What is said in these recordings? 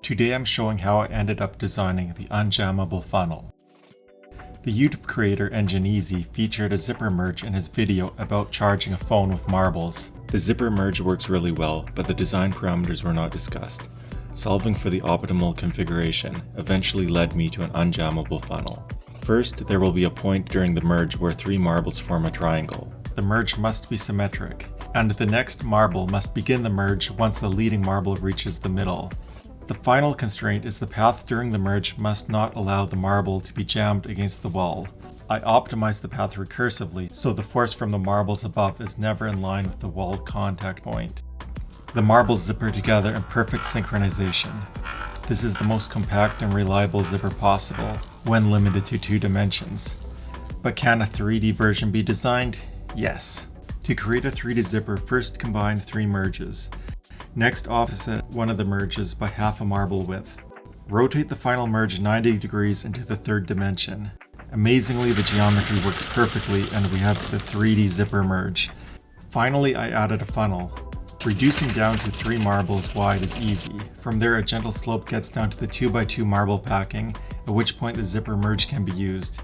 Today I'm showing how I ended up designing the Un-jammable funnel. The YouTube creator Engineezy featured a zipper merge in his video about charging a phone with marbles. The zipper merge works really well, but the design parameters were not discussed. Solving for the optimal configuration eventually led me to an un-jammable funnel. First, there will be a point during the merge where 3 marbles form a triangle. The merge must be symmetric, and the next marble must begin the merge once the leading marble reaches the middle. The final constraint is the path during the merge must not allow the marble to be jammed against the wall. I optimized the path recursively, so the force from the marbles above is never in line with the wall contact point. The marbles zipper together in perfect synchronization. This is the most compact and reliable zipper possible, when limited to 2 dimensions. But can a 3D version be designed? Yes. To create a 3D zipper, first combine 3 merges. Next, offset one of the merges by half a marble width. Rotate the final merge 90 degrees into the 3rd dimension. Amazingly, the geometry works perfectly and we have the 3D zipper merge. Finally, I added a funnel. Reducing down to 3 marbles wide is easy. From there, a gentle slope gets down to the 2x2 marble packing, at which point the zipper merge can be used.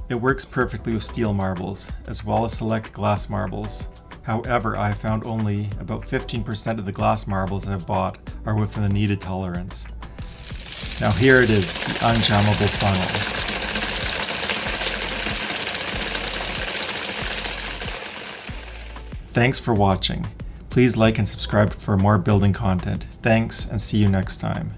It works perfectly with steel marbles, as well as select glass marbles. However, I have found only about 15% of the glass marbles I have bought are within the needed tolerance. Now here it is, the un-jammable funnel. Thanks for watching. Please like and subscribe for more building content. Thanks, and see you next time.